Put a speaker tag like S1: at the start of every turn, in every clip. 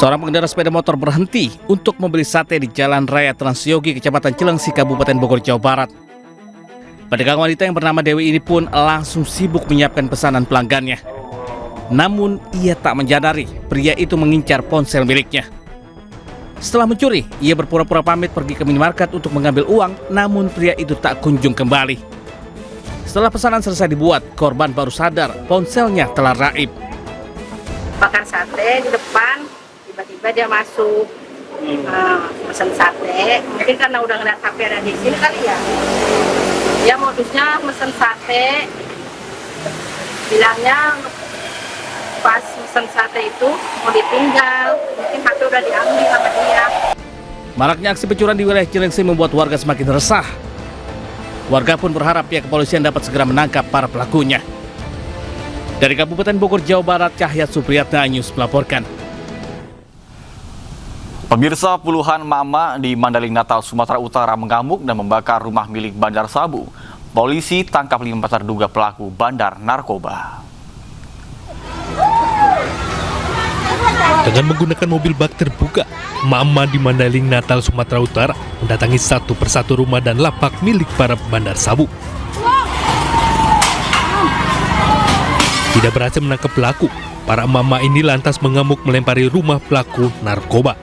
S1: Seorang pengendara sepeda motor berhenti untuk membeli sate di Jalan Raya Transyogi, Kecamatan Cilengsi, Kabupaten Bogor, Jawa Barat. Pedagang wanita yang bernama Dewi ini pun langsung sibuk menyiapkan pesanan pelanggannya. Namun ia tak menyadari pria itu mengincar ponsel miliknya. Setelah mencuri, ia berpura-pura pamit pergi ke minimarket untuk mengambil uang, namun pria itu tak kunjung kembali. Setelah pesanan selesai dibuat, korban baru sadar ponselnya telah raib.
S2: Makan sate di depan, tiba-tiba dia masuk pesan sate. Mungkin karena udah ngeliat HP ada di sini kali ya. Dia modusnya mesen sate, bilangnya pas mesen sate itu mau ditinggal, mungkin HP udah diambil sama dia.
S1: Maraknya aksi pencurian di wilayah Cilengsi membuat warga semakin resah. Warga pun berharap pihak kepolisian dapat segera menangkap para pelakunya. Dari Kabupaten Bogor, Jawa Barat, Cahya Supriyatna News melaporkan.
S3: Pemirsa, puluhan mama di Mandailing Natal, Sumatera Utara mengamuk dan membakar rumah milik Bandar Sabu. Polisi tangkap 5 terduga pelaku bandar narkoba.
S4: Dengan menggunakan mobil bak terbuka, mama di Mandailing Natal, Sumatera Utara mendatangi satu persatu rumah dan lapak milik para bandar sabu. Tidak berhasil menangkap pelaku, para mama ini lantas mengamuk melempari rumah pelaku narkoba.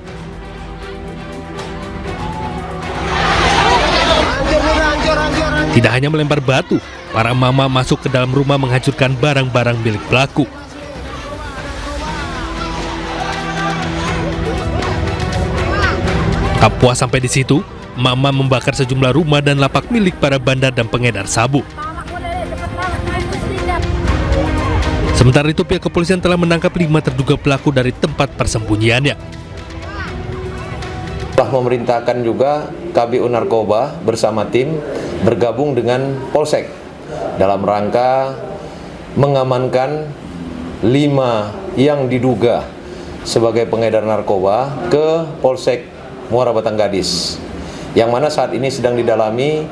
S4: Tidak hanya melempar batu, para mama masuk ke dalam rumah menghancurkan barang-barang milik pelaku. Tak puas sampai di situ, mama membakar sejumlah rumah dan lapak milik para bandar dan pengedar sabu. Sementara itu, pihak kepolisian telah menangkap 5 terduga pelaku dari tempat persembunyiannya.
S5: Telah memerintahkan juga KBU Narkoba bersama tim bergabung dengan Polsek dalam rangka mengamankan 5 yang diduga sebagai pengedar narkoba ke Polsek Muara Batang Gadis, yang mana saat ini sedang didalami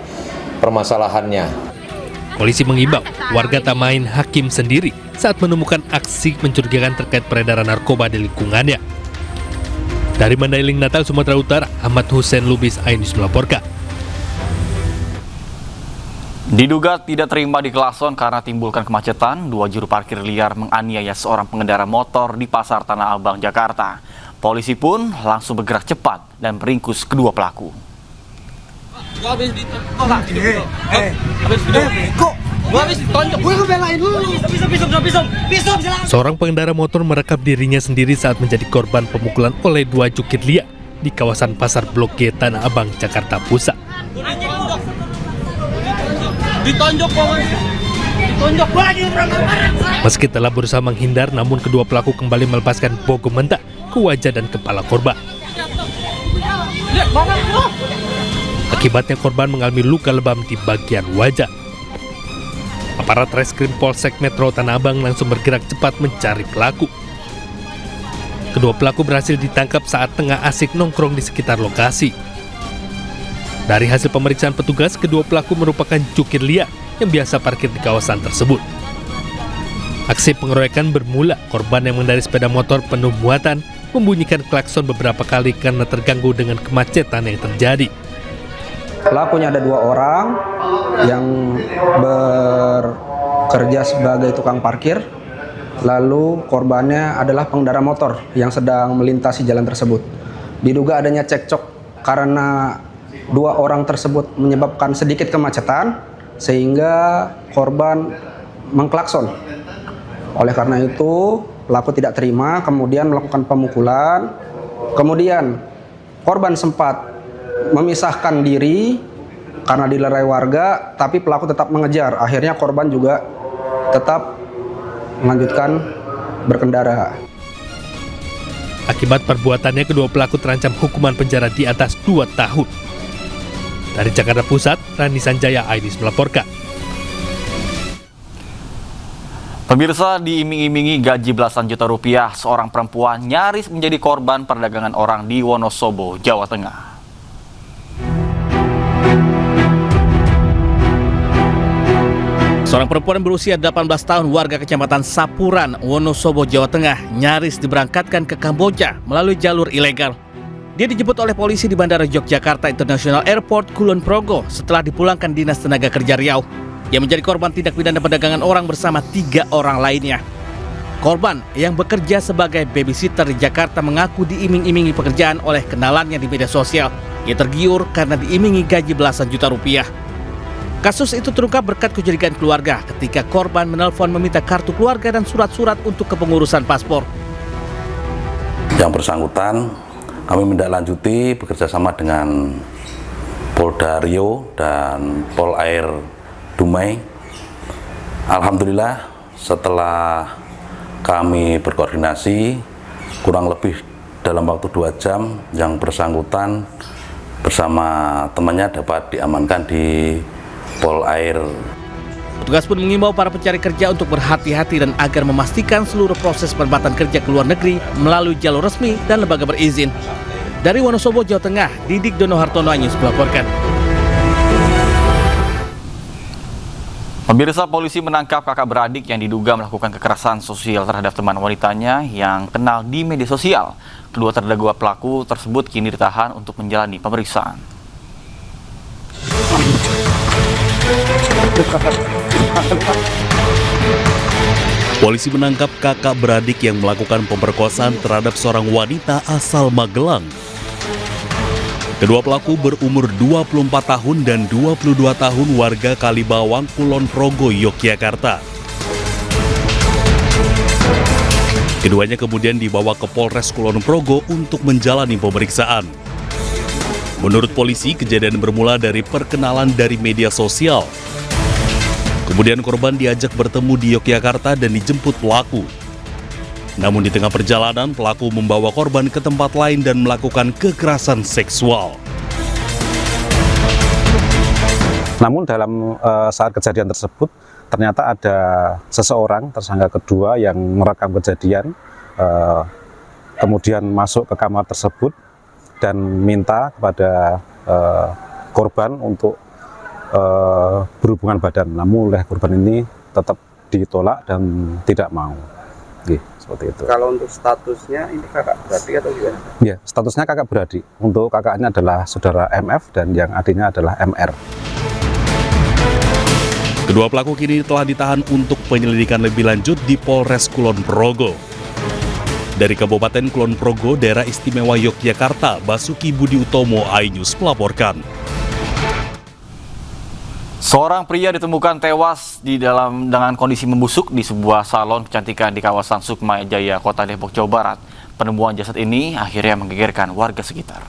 S5: permasalahannya.
S4: Polisi mengimbau warga tak main hakim sendiri saat menemukan aksi mencurigakan terkait peredaran narkoba di lingkungannya. Dari Mandailing Natal, Sumatera Utara, Ahmad Hussein Lubis, Ainus melaporkan.
S3: Diduga tidak terima di Klason karena timbulkan kemacetan, 2 juru parkir liar menganiaya seorang pengendara motor di Pasar Tanah Abang, Jakarta. Polisi pun langsung bergerak cepat dan meringkus kedua pelaku.
S4: Seorang pengendara motor merekam dirinya sendiri saat menjadi korban pemukulan oleh 2 jukir liar di kawasan Pasar Blok G Tanah Abang, Jakarta Pusat. Meski telah berusaha menghindar, namun kedua pelaku kembali melepaskan bogem mentah ke wajah dan kepala korban. Akibatnya korban mengalami luka lebam di bagian wajah. Aparat Reskrim Polsek Metro Tanah Abang langsung bergerak cepat mencari pelaku. Kedua pelaku berhasil ditangkap saat tengah asik nongkrong di sekitar lokasi. Dari hasil pemeriksaan petugas, kedua pelaku merupakan jukir liar yang biasa parkir di kawasan tersebut. Aksi pengeroyokan bermula korban yang mengendarai sepeda motor penuh muatan membunyikan klakson beberapa kali karena terganggu dengan kemacetan yang terjadi.
S6: Pelakunya ada 2 orang yang bekerja sebagai tukang parkir, lalu korbannya adalah pengendara motor yang sedang melintasi jalan tersebut. Diduga adanya cekcok karena 2 orang tersebut menyebabkan sedikit kemacetan sehingga korban mengklakson. Oleh karena itu, pelaku tidak terima, kemudian melakukan pemukulan. Kemudian korban sempat memisahkan diri karena dilerai warga, tapi pelaku tetap mengejar. Akhirnya korban juga tetap melanjutkan berkendara.
S4: Akibat perbuatannya, kedua pelaku terancam hukuman penjara di atas 2 tahun. Dari Jakarta Pusat, Rani Sanjaya, Ainus melaporkan.
S3: Pemirsa, diiming-imingi gaji belasan juta rupiah, seorang perempuan nyaris menjadi korban perdagangan orang di Wonosobo, Jawa Tengah.
S1: Seorang perempuan berusia 18 tahun warga Kecamatan Sapuran, Wonosobo, Jawa Tengah nyaris diberangkatkan ke Kamboja melalui jalur ilegal. Dia dijemput oleh polisi di Bandara Yogyakarta International Airport, Kulon Progo setelah dipulangkan Dinas Tenaga Kerja Riau. Ia menjadi korban tindak pidana perdagangan orang bersama 3 orang lainnya. Korban yang bekerja sebagai babysitter di Jakarta mengaku diiming-imingi pekerjaan oleh kenalannya di media sosial. Ia tergiur karena diimingi gaji belasan juta rupiah. Kasus itu terungkap berkat kecurigaan keluarga ketika korban menelpon meminta kartu keluarga dan surat-surat untuk kepengurusan paspor.
S7: Yang bersangkutan kami menindaklanjuti bekerjasama dengan Polda Riau dan Pol Air Dumai. Alhamdulillah setelah kami berkoordinasi kurang lebih dalam waktu 2 jam yang bersangkutan bersama temannya dapat diamankan di Pol Air.
S1: Petugas pun mengimbau para pencari kerja untuk berhati-hati dan agar memastikan seluruh proses penempatan kerja ke luar negeri melalui jalur resmi dan lembaga berizin. Dari Wonosobo, Jawa Tengah, Didik Dono Hartono Anyus melaporkan.
S3: Pemirsa, polisi menangkap kakak beradik yang diduga melakukan kekerasan sosial terhadap teman wanitanya yang kenal di media sosial. Kedua terdakwa pelaku tersebut kini ditahan untuk menjalani pemeriksaan.
S8: Polisi menangkap kakak beradik yang melakukan pemerkosaan terhadap seorang wanita asal Magelang. Kedua pelaku berumur 24 tahun dan 22 tahun warga Kalibawang, Kulon Progo, Yogyakarta. Keduanya kemudian dibawa ke Polres Kulon Progo untuk menjalani pemeriksaan. Menurut polisi, kejadian bermula dari perkenalan dari media sosial. Kemudian korban diajak bertemu di Yogyakarta dan dijemput pelaku. Namun di tengah perjalanan, pelaku membawa korban ke tempat lain dan melakukan kekerasan seksual.
S9: Namun dalam saat kejadian tersebut, ternyata ada seseorang, tersangka kedua yang merekam kejadian, kemudian masuk ke kamar tersebut dan minta kepada korban untuk berhubungan badan. Namun oleh korban ini tetap ditolak dan tidak mau. Seperti itu.
S6: Kalau untuk statusnya ini kakak beradik atau gimana?
S9: Ya, statusnya kakak beradik. Untuk kakaknya adalah saudara MF dan yang adiknya adalah MR.
S8: Kedua pelaku kini telah ditahan untuk penyelidikan lebih lanjut di Polres Kulon Progo. Dari Kabupaten Kulon Progo, Daerah Istimewa Yogyakarta, Basuki Budi Utomo, iNews melaporkan.
S3: Seorang pria ditemukan tewas dengan kondisi membusuk di sebuah salon kecantikan di kawasan Sukma Jaya, Kota Depok, Jawa Barat. Penemuan jasad ini akhirnya menggegerkan warga sekitar.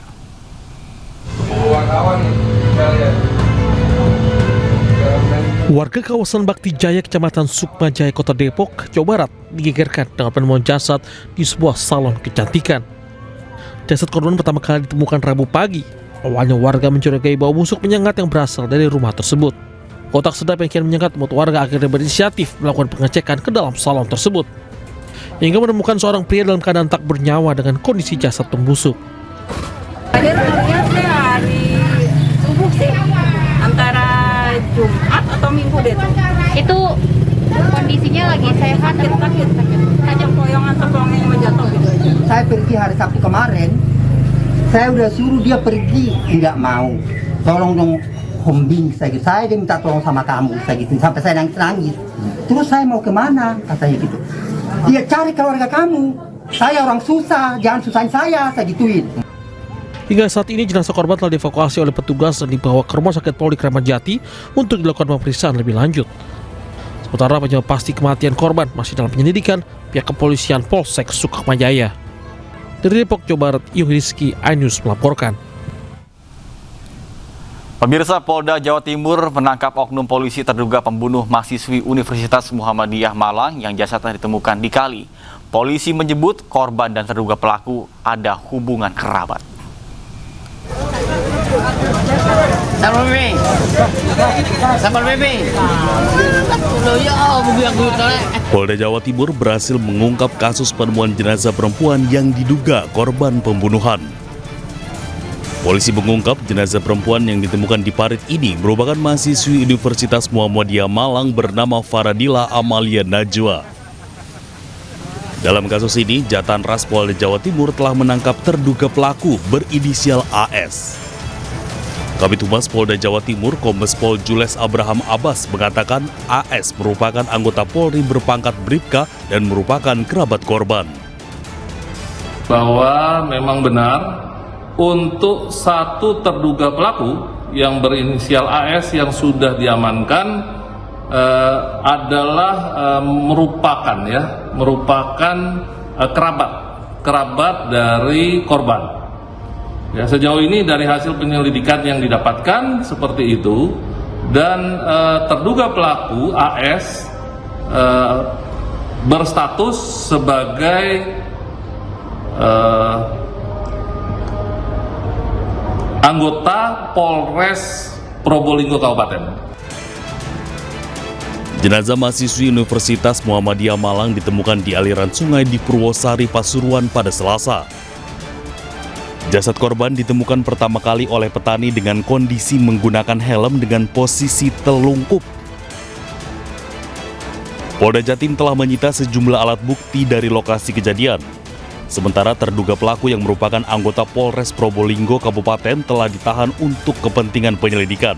S4: Warga kawasan Bakti Jaya, Kecamatan Sukma Jaya, Kota Depok, Jawa Barat digegerkan dengan penemuan jasad di sebuah salon kecantikan. Jasad korban pertama kali ditemukan Rabu pagi. Awalnya warga mencurigai bau busuk menyengat yang berasal dari rumah tersebut. Kotak sedap yang kian menyengat membuat warga akhirnya berinisiatif melakukan pengecekan ke dalam salon tersebut. Hingga menemukan seorang pria dalam keadaan tak bernyawa dengan kondisi jasad pembusuk.
S2: Akhirnya hari subuh sih, antara Jumat atau Minggu deh tuh.
S10: Itu kondisinya lagi sehat,
S2: sakit. Hanya poyongan yang menjatuh gitu aja.
S11: Saya pergi hari Sabtu kemarin, saya udah suruh dia pergi, tidak mau. Tolong dong, hombing saya gitu. Saya dia minta tolong sama kamu, saya gitu. Sampai saya nangis. Terus saya mau kemana? Katanya gitu. Dia cari keluarga kamu. Saya orang susah, jangan susahin saya gituin.
S4: Hingga saat ini jenazah korban telah dievakuasi oleh petugas dan dibawa ke Rumah Sakit Polri Kramat Jati untuk dilakukan pemeriksaan lebih lanjut. Sementara penyebab pasti kematian korban masih dalam penyelidikan pihak kepolisian Polsek Sukma Jaya. Dari Depok, Jawa Barat, Yuhriski, iNews melaporkan.
S3: Pemirsa, Polda Jawa Timur menangkap oknum polisi terduga pembunuh mahasiswi Universitas Muhammadiyah Malang yang jasadnya ditemukan di kali. Polisi menyebut korban dan terduga pelaku ada hubungan kerabat.
S8: Polda Jawa Timur berhasil mengungkap kasus penemuan jenazah perempuan yang diduga korban pembunuhan. Polisi mengungkap jenazah perempuan yang ditemukan di parit ini merupakan mahasiswi Universitas Muhammadiyah Malang bernama Faradila Amalia Najwa. Dalam kasus ini, Jatan Ras Polda Jawa Timur telah menangkap terduga pelaku berinisial AS. Kabid Humas Polda Jawa Timur, Kombes Pol Jules Abraham Abbas mengatakan AS merupakan anggota Polri berpangkat Bribka dan merupakan kerabat korban.
S12: Bahwa memang benar untuk satu terduga pelaku yang berinisial AS yang sudah diamankan adalah merupakan kerabat dari korban. Ya, sejauh ini dari hasil penyelidikan yang didapatkan seperti itu, dan terduga pelaku AS berstatus sebagai anggota Polres Probolinggo Kabupaten.
S8: Jenazah mahasiswi Universitas Muhammadiyah Malang ditemukan di aliran sungai di Purwosari, Pasuruan pada Selasa. Jasad korban ditemukan pertama kali oleh petani dengan kondisi menggunakan helm dengan posisi telungkup. Polda Jatim telah menyita sejumlah alat bukti dari lokasi kejadian. Sementara terduga pelaku yang merupakan anggota Polres Probolinggo Kabupaten telah ditahan untuk kepentingan penyelidikan.